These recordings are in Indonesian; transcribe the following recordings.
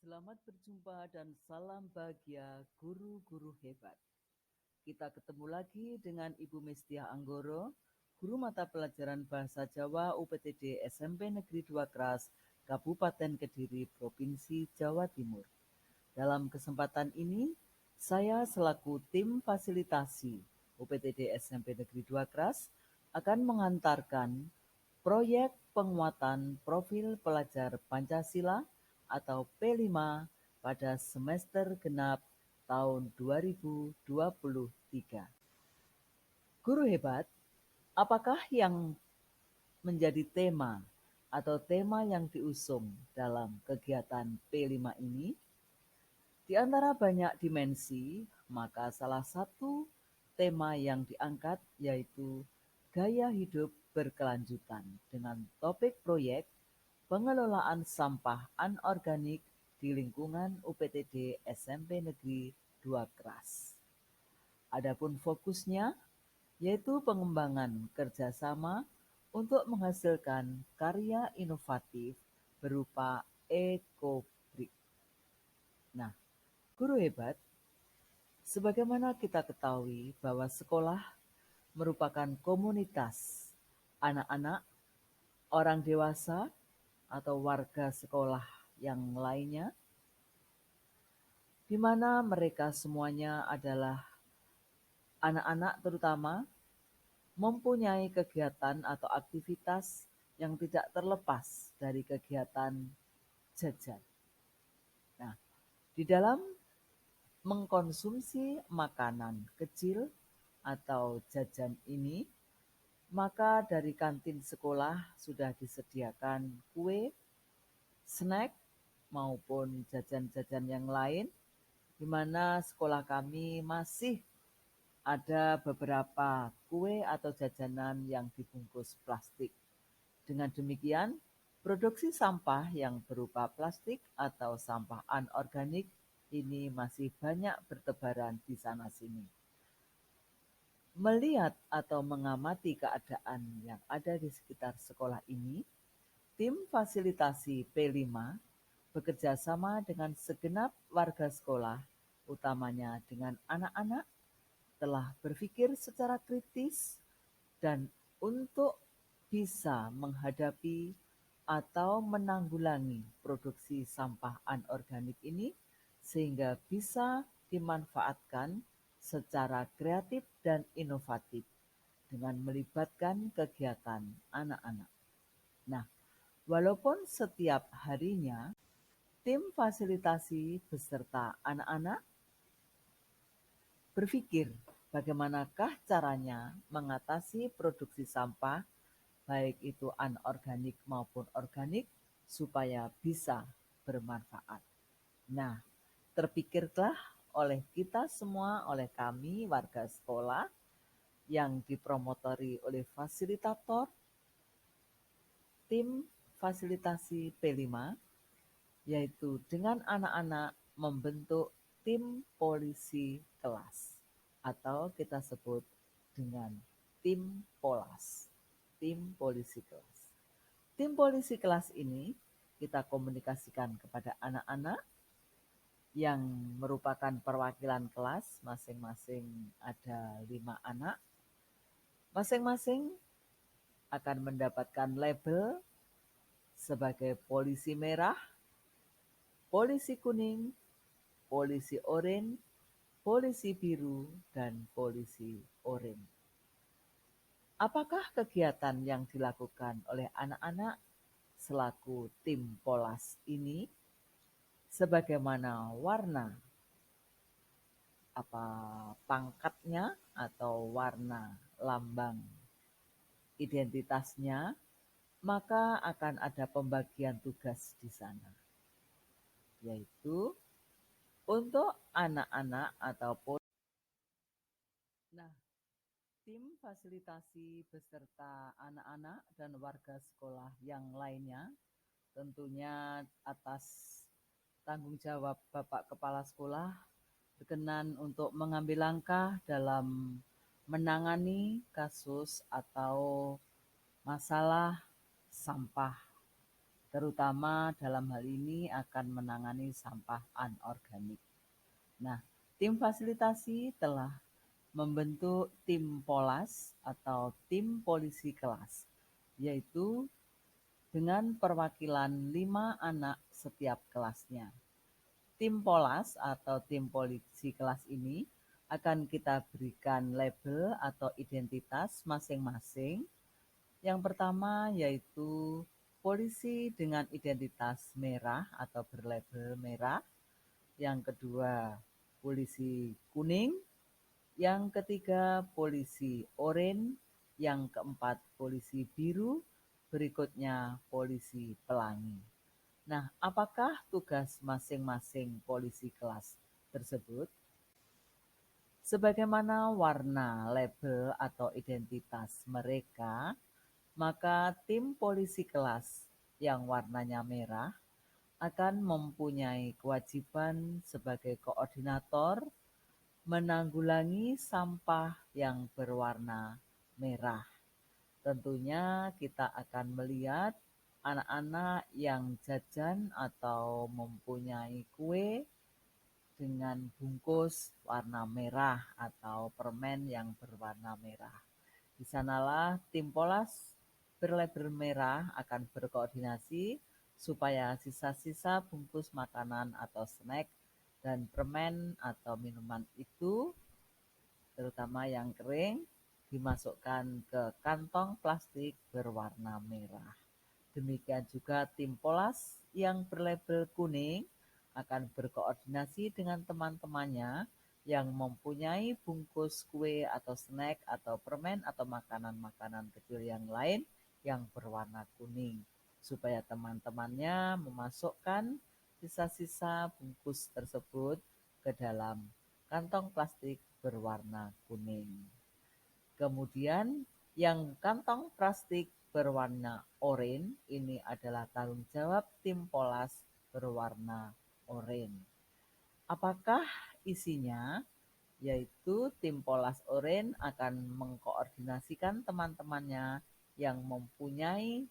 Selamat berjumpa dan salam bahagia guru-guru hebat. Kita ketemu lagi dengan Ibu Mestia Anggoro, Guru Mata Pelajaran Bahasa Jawa UPTD SMP Negeri 2 Kras, Kabupaten Kediri, Provinsi Jawa Timur. Dalam kesempatan ini, saya selaku tim fasilitasi UPTD SMP Negeri 2 Kras akan mengantarkan proyek penguatan profil pelajar Pancasila atau P5 pada semester genap tahun 2023. Guru hebat, apakah yang menjadi tema atau tema yang diusung dalam kegiatan P5 ini? Di antara banyak dimensi, maka salah satu tema yang diangkat yaitu gaya hidup berkelanjutan dengan topik proyek pengelolaan sampah anorganik di lingkungan UPTD SMP Negeri 2 Kras. Adapun fokusnya yaitu pengembangan kerjasama untuk menghasilkan karya inovatif berupa EcoBrick. Nah, guru hebat, sebagaimana kita ketahui bahwa sekolah merupakan komunitas anak-anak, orang dewasa, atau warga sekolah yang lainnya, di mana mereka semuanya adalah anak-anak terutama mempunyai kegiatan atau aktivitas yang tidak terlepas dari kegiatan jajan. Nah, di dalam mengkonsumsi makanan kecil atau jajan ini, maka dari kantin sekolah sudah disediakan kue, snack, maupun jajan-jajan yang lain, di mana sekolah kami masih ada beberapa kue atau jajanan yang dibungkus plastik. Dengan demikian, produksi sampah yang berupa plastik atau sampah anorganik ini masih banyak bertebaran di sana-sini. Melihat atau mengamati keadaan yang ada di sekitar sekolah ini, tim fasilitasi P5 bekerja sama dengan segenap warga sekolah, utamanya dengan anak-anak, telah berpikir secara kritis dan untuk bisa menghadapi atau menanggulangi produksi sampah anorganik ini sehingga bisa dimanfaatkan secara kreatif dan inovatif dengan melibatkan kegiatan anak-anak. Nah, walaupun setiap harinya tim fasilitasi beserta anak-anak berpikir bagaimanakah caranya mengatasi produksi sampah, baik itu anorganik maupun organik, supaya bisa bermanfaat. Nah, terpikirlah oleh kita semua, oleh kami warga sekolah yang dipromotori oleh fasilitator tim fasilitasi P5, yaitu dengan anak-anak membentuk tim polisi kelas atau kita sebut dengan tim Polas, tim polisi kelas. Tim polisi kelas ini kita komunikasikan kepada anak-anak yang merupakan perwakilan kelas, masing-masing ada 5 anak. Masing-masing akan mendapatkan label sebagai polisi merah, polisi kuning, polisi oranye, polisi biru, dan polisi oranye. Apakah kegiatan yang dilakukan oleh anak-anak selaku tim Polas ini? Sebagaimana warna pangkatnya atau warna lambang identitasnya, maka akan ada pembagian tugas di sana, yaitu untuk anak-anak ataupun tim fasilitasi beserta anak-anak dan warga sekolah yang lainnya, tentunya atas tanggung jawab Bapak Kepala Sekolah, berkenan untuk mengambil langkah dalam menangani kasus atau masalah sampah terutama dalam hal ini akan menangani sampah anorganik. Nah, tim fasilitasi telah membentuk tim Polas atau tim polisi kelas, yaitu dengan perwakilan 5 anak setiap kelasnya. Tim Polas atau tim polisi kelas ini akan kita berikan label atau identitas masing-masing. Yang pertama yaitu polisi dengan identitas merah atau berlabel merah. Yang kedua, polisi kuning. Yang ketiga, polisi oranye. Yang keempat, polisi biru. Berikutnya, polisi pelangi. Nah, apakah tugas masing-masing polisi kelas tersebut? Sebagaimana warna label atau identitas mereka, maka tim polisi kelas yang warnanya merah akan mempunyai kewajiban sebagai koordinator menanggulangi sampah yang berwarna merah. Tentunya kita akan melihat anak-anak yang jajan atau mempunyai kue dengan bungkus warna merah atau permen yang berwarna merah. Di sanalah tim Polas berlabel merah akan berkoordinasi supaya sisa-sisa bungkus makanan atau snack dan permen atau minuman itu, terutama yang kering, dimasukkan ke kantong plastik berwarna merah. Demikian juga tim Polas yang berlabel kuning akan berkoordinasi dengan teman-temannya yang mempunyai bungkus kue atau snack atau permen atau makanan-makanan kecil yang lain yang berwarna kuning, supaya teman-temannya memasukkan sisa-sisa bungkus tersebut ke dalam kantong plastik berwarna kuning. Kemudian yang kantong plastik berwarna oranye ini adalah tanggung jawab tim Polas berwarna oranye. Apakah isinya? Yaitu tim Polas oranye akan mengkoordinasikan teman-temannya yang mempunyai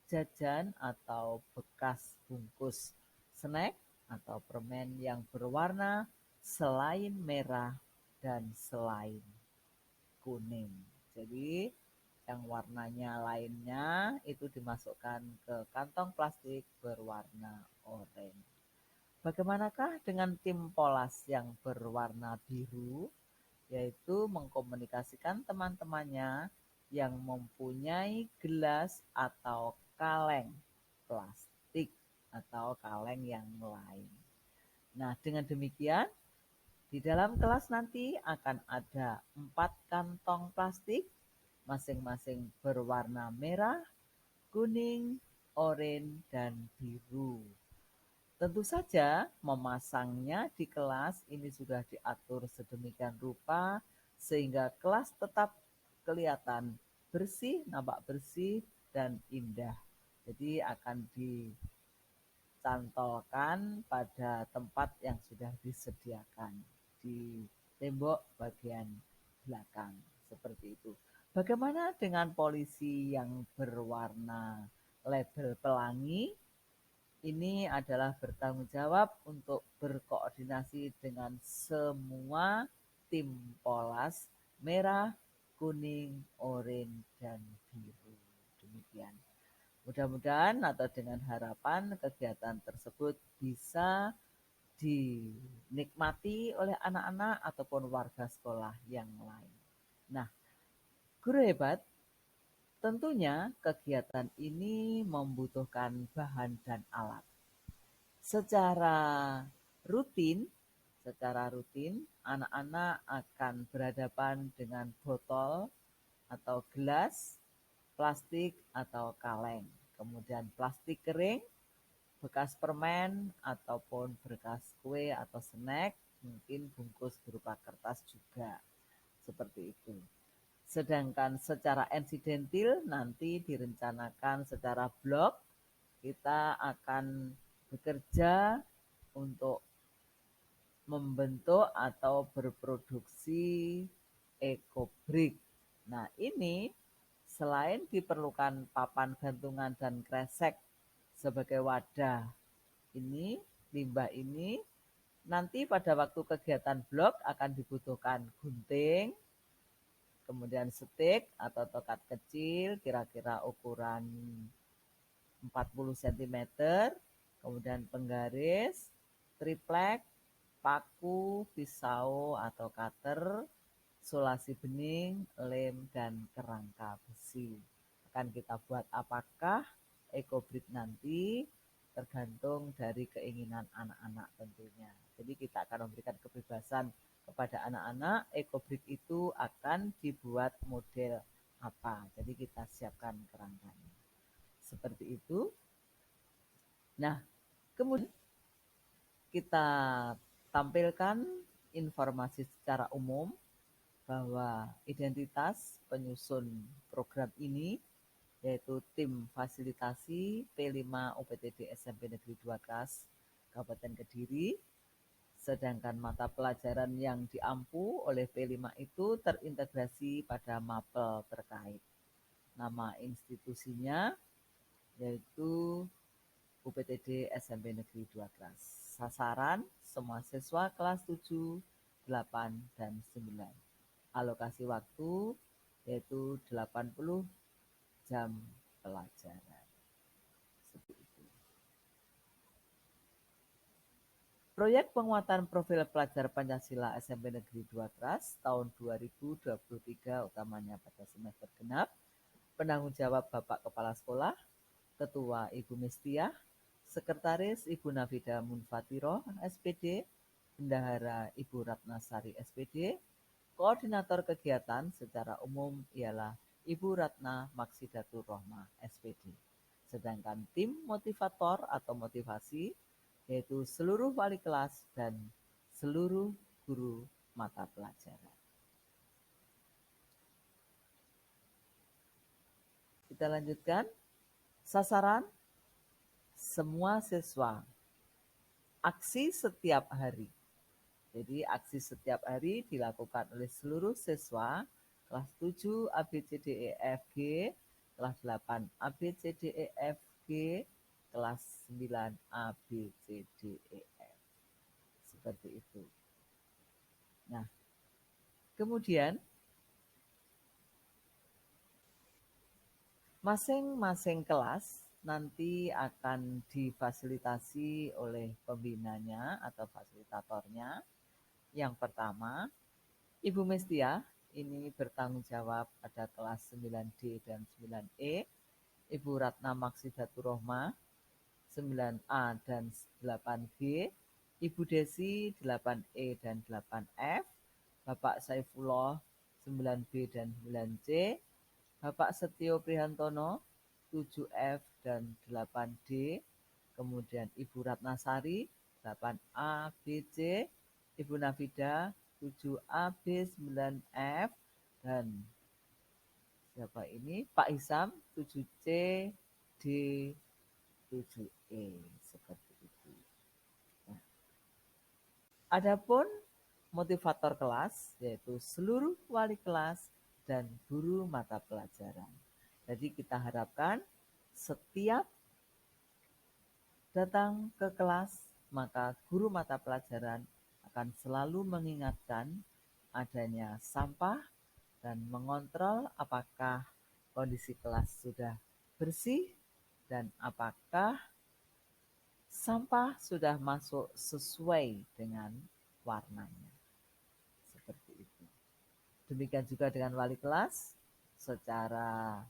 jajan atau bekas bungkus snack atau permen yang berwarna selain merah dan selain kuning. Jadi yang warnanya lainnya itu dimasukkan ke kantong plastik berwarna oranye. Bagaimanakah dengan tim Polas yang berwarna biru? Yaitu mengkomunikasikan teman-temannya yang mempunyai gelas atau kaleng plastik atau kaleng yang lain. Nah, dengan demikian di dalam kelas nanti akan ada 4 kantong plastik, masing-masing berwarna merah, kuning, oranye, dan biru. Tentu saja memasangnya di kelas ini sudah diatur sedemikian rupa sehingga kelas tetap kelihatan bersih, nampak bersih dan indah. Jadi akan dicantolkan pada tempat yang sudah disediakan di tembok bagian belakang seperti itu. Bagaimana dengan polisi yang berwarna label pelangi? Ini adalah bertanggung jawab untuk berkoordinasi dengan semua tim Polas merah, kuning, oranye, dan biru. Demikian. Mudah-mudahan atau dengan harapan kegiatan tersebut bisa dinikmati oleh anak-anak ataupun warga sekolah yang lain. Nah, guru hebat, tentunya kegiatan ini membutuhkan bahan dan alat. Secara rutin, anak-anak akan berhadapan dengan botol atau gelas, plastik atau kaleng, kemudian plastik kering, bekas permen ataupun bekas kue atau snack, mungkin bungkus berupa kertas juga, seperti itu. Sedangkan secara insidentil nanti direncanakan secara blok, kita akan bekerja untuk membentuk atau berproduksi eco-brick. Nah, ini selain diperlukan papan gantungan dan kresek sebagai wadah. Ini limbah ini nanti pada waktu kegiatan blok akan dibutuhkan gunting, kemudian stick atau tokat kecil kira-kira ukuran 40 cm, kemudian penggaris, triplek, paku, pisau atau cutter, sulasi bening, lem, dan kerangka besi. Akan kita buat apakah ekobrik nanti tergantung dari keinginan anak-anak tentunya. Jadi kita akan memberikan kebebasan kepada anak-anak, ekobrik itu akan dibuat model apa. Jadi kita siapkan kerangkanya. Seperti itu. Nah, kemudian kita tampilkan informasi secara umum bahwa identitas penyusun program ini yaitu tim fasilitasi P5 UPTD SMP Negeri 2 Kras Kabupaten Kediri, sedangkan mata pelajaran yang diampu oleh P5 itu terintegrasi pada mapel terkait. Nama institusinya yaitu UPTD SMP Negeri 2 Kras. Sasaran semua siswa kelas 7, 8, dan 9. Alokasi waktu yaitu 80 jam pelajaran. Seperti itu. Proyek penguatan profil pelajar Pancasila SMP Negeri 2 Kras tahun 2023 utamanya pada semester genap. Penanggung jawab Bapak Kepala Sekolah, Ketua Ibu Mestiah, Sekretaris Ibu Nafida Munfatiroh SPD, Bendahara Ibu Ratnasari SPD, Koordinator kegiatan secara umum ialah Ibu Ratna Maksidatur Rohmah SPD. Sedangkan tim motivator atau motivasi yaitu seluruh wali kelas dan seluruh guru mata pelajaran. Kita lanjutkan. Sasaran semua siswa. Aksi setiap hari. Jadi aksi setiap hari dilakukan oleh seluruh siswa kelas 7 A B C D E F G, kelas 8 A B C D E F G, kelas 9 A B C D E F. Seperti itu. Nah, kemudian masing-masing kelas nanti akan difasilitasi oleh pembinanya atau fasilitatornya. Yang pertama, Ibu Mestia ini bertanggung jawab pada kelas 9D dan 9E, Ibu Ratna Maksidatur Rohmah 9A dan 8G, Ibu Desi 8E dan 8F, Bapak Saifullah 9B dan 9C, Bapak Setio Prihantono 7F dan 8D, kemudian Ibu Ratnasari 8A BC, Ibu Nafida 7A B 9F, dan siapa ini? Pak Isam 7C D 7E, seperti itu. Nah, adapun motivator kelas yaitu seluruh wali kelas dan guru mata pelajaran. Jadi kita harapkan setiap datang ke kelas, maka guru mata pelajaran akan selalu mengingatkan adanya sampah dan mengontrol apakah kondisi kelas sudah bersih dan apakah sampah sudah masuk sesuai dengan warnanya. Seperti itu. Demikian juga dengan wali kelas, secara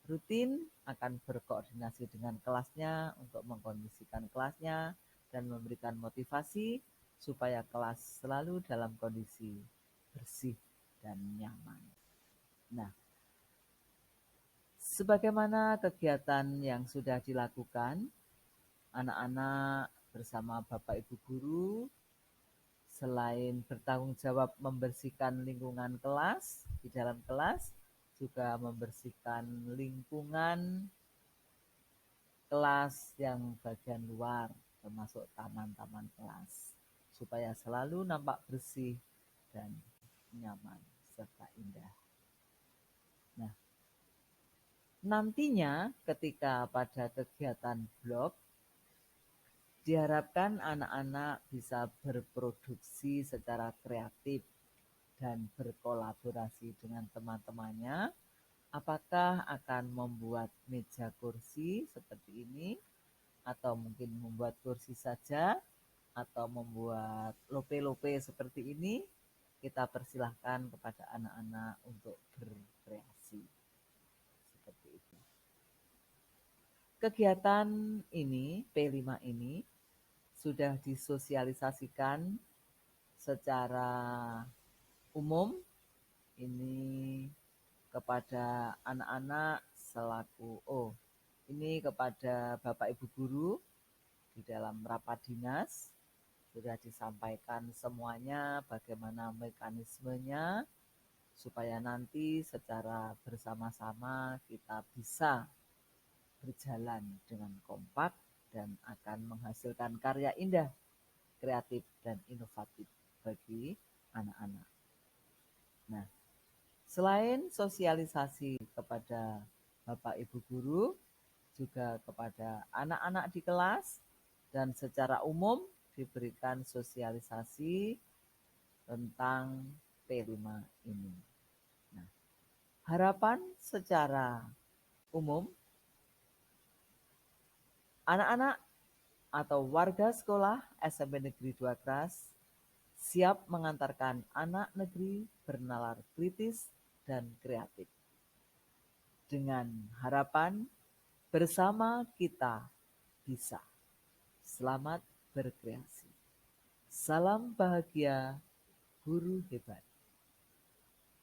rutin akan berkoordinasi dengan kelasnya untuk mengkondisikan kelasnya dan memberikan motivasi supaya kelas selalu dalam kondisi bersih dan nyaman. Nah, sebagaimana kegiatan yang sudah dilakukan, anak-anak bersama Bapak Ibu Guru selain bertanggung jawab membersihkan lingkungan kelas, di dalam kelas juga membersihkan lingkungan kelas yang bagian luar, termasuk taman-taman kelas, supaya selalu nampak bersih dan nyaman serta indah. Nah, Nantinya ketika pada kegiatan blog, diharapkan anak-anak bisa berproduksi secara kreatif dan berkolaborasi dengan teman-temannya. Apakah akan membuat meja kursi seperti ini, atau mungkin membuat kursi saja, atau membuat lope-lope seperti ini, kita persilahkan kepada anak-anak untuk berkreasi. Seperti itu. Kegiatan ini, P5 ini, sudah disosialisasikan secara umum ini kepada anak-anak ini kepada Bapak Ibu guru di dalam rapat dinas sudah disampaikan semuanya bagaimana mekanismenya supaya nanti secara bersama-sama kita bisa berjalan dengan kompak dan akan menghasilkan karya indah, kreatif, dan inovatif bagi anak-anak. Nah, selain sosialisasi kepada Bapak Ibu guru, juga kepada anak-anak di kelas, dan secara umum diberikan sosialisasi tentang P5 ini. Nah, harapan secara umum, anak-anak atau warga sekolah SMP Negeri 2 Kras siap mengantarkan anak negeri bernalar kritis dan kreatif. Dengan harapan bersama kita bisa. Selamat berkreasi. Salam bahagia, guru hebat.